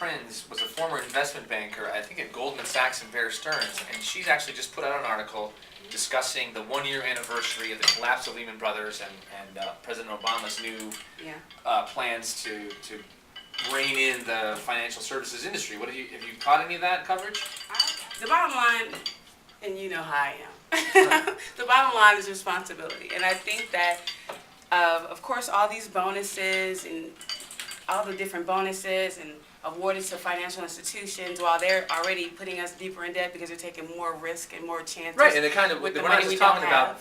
Prinz was a former investment banker, I think at Goldman Sachs and Bear Stearns, and she's actually just put out an article discussing the 1-year anniversary of the collapse of Lehman Brothers and President Obama's new plans to rein in the financial services industry. Have you caught any of that coverage? The bottom line, and you know how I am, the bottom line is responsibility. And I think that, of course, all these bonuses and all the different bonuses and awarded to financial institutions while they're already putting us deeper in debt because they're taking more risk and more chances. Right, and we're not just talking about,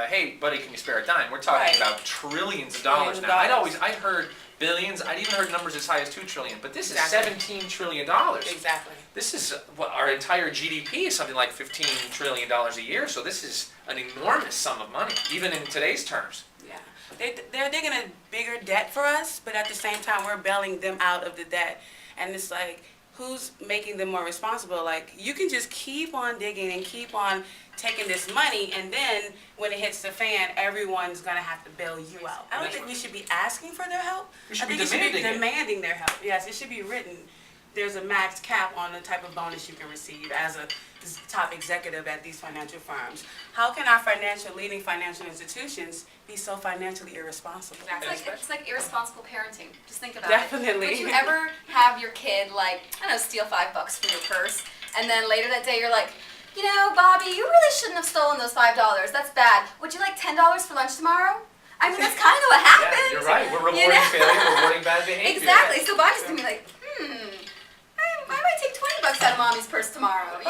hey, buddy, can you spare a dime? We're talking about trillions of dollars now. I'd heard billions, I'd even heard numbers as high as $2 trillion, but this is $17 trillion. Exactly. This is what our entire GDP is something like $15 trillion a year, so this is an enormous sum of money, even in today's terms. They're digging a bigger debt for us, but at the same time, we're bailing them out of the debt. And it's like, who's making them more responsible? Like, you can just keep on digging and keep on taking this money, and then when it hits the fan, everyone's going to have to bail you out. I don't think we should be asking for their help. We should I think be we should be demanding their help. Yes, it should be written. There's a max cap on the type of bonus you can receive as a top executive at these financial firms. How can our leading financial institutions be so financially irresponsible? It's like irresponsible parenting. Just think about Definitely. it. Would you ever have your kid, steal $5 from your purse, and then later that day you're like, Bobby, you really shouldn't have stolen those $5. That's bad. Would you like $10 for lunch tomorrow? I mean, that's kind of what happens. Yeah, you're right. We're rewarding failure, we're rewarding bad behavior. Exactly. So Bobby's going to be like, I might take $20 out of mommy's purse tomorrow,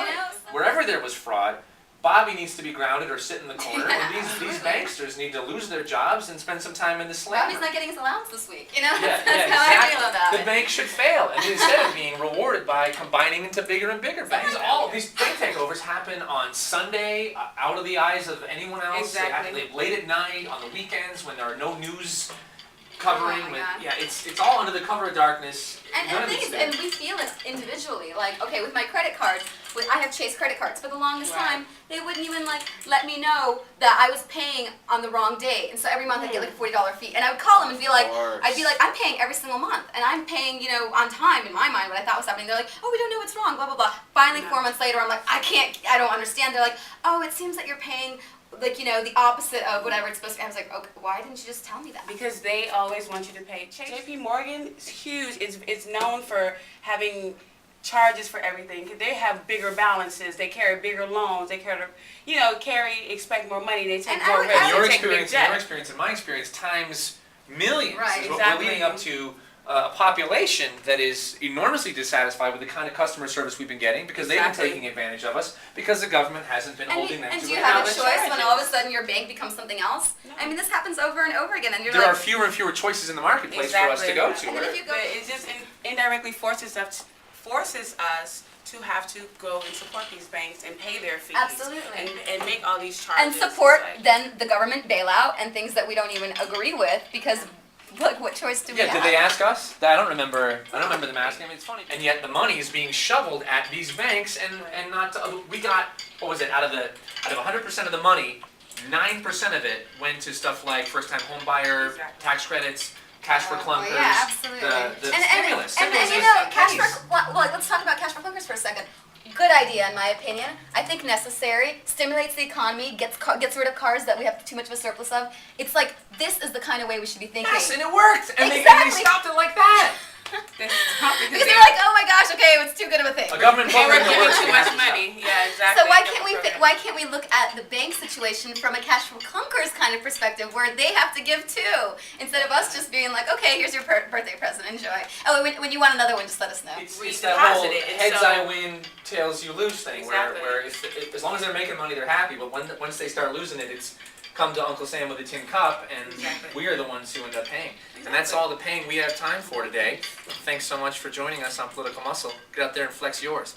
Wherever there was fraud, Bobby needs to be grounded or sit in the corner, and these banksters need to lose their jobs and spend some time in the slammer. Bobby's not getting his allowance this week, That's how I feel about it. The bank should fail, and instead of being rewarded by combining into bigger and bigger banks. All of these bank takeovers happen on Sunday, out of the eyes of anyone else. Exactly. Late at night, on the weekends, when there are no news covering. It's all under the cover of darkness. And the thing is, and we feel it individually. Like, okay, with my credit cards, I have Chase credit cards. For the longest time, they wouldn't even let me know that I was paying on the wrong day. And so every month I'd get a $40 fee. And I would call them and be like, I'm paying every single month. And I'm paying, on time in my mind what I thought was happening. They're like, oh, we don't know what's wrong, blah, blah, blah. Finally, 4 months later, I'm like, I don't understand. They're like, oh, it seems that you're paying the opposite of whatever it's supposed to be. I was like, okay, why didn't you just tell me that? Because they always want you to pay. JP Morgan is huge. It's known for having charges for everything. They have bigger balances. They carry bigger loans. They expect more money. They take more risk. Your experience and my experience times millions is what we're leading up to. A population that is enormously dissatisfied with the kind of customer service we've been getting because they've been taking advantage of us because the government hasn't been holding them to account. And do you have a choice when all of a sudden your bank becomes something else? No. I mean, this happens over and over again, and there are fewer and fewer choices in the marketplace for us to go to. And then but it just indirectly forces us to have to go and support these banks and pay their fees. Absolutely. And make all these charges. And support then the government bailout and things that we don't even agree with because. What choice do we have? Yeah, did they ask us? I don't remember them asking. I mean, it's funny. And yet the money is being shoveled at these banks, and not. We got, what was it? Out of 100% of the money, 9% of it went to stuff like first-time home buyer, tax credits, cash for clunkers. Oh, yeah, absolutely. The stimulus. And let's talk about cash for clunkers for a second. Good idea, in my opinion. I think necessary. Stimulates the economy. Gets rid of cars that we have too much of a surplus of. It's like this is the kind of way we should be thinking. Yes, and it worked. And they stopped it like that. Because they're like, oh my gosh, okay, it's too good of a thing. A government program that works too much money. Yeah, exactly. So why can't we look at the bank situation from a cash for clunkers kind of perspective, where they have to give too, instead of us just being like, okay, here's your birthday present, enjoy. Oh, when you want another one, just let us know. It's that whole heads I win, tails you lose thing, where as long as they're making money, they're happy. But once they start losing it, it's come to Uncle Sam with a tin cup, and we are the ones who end up paying. And that's all the paying we have time for today. Thanks so much for joining us on Political Muscle. Get out there and flex yours.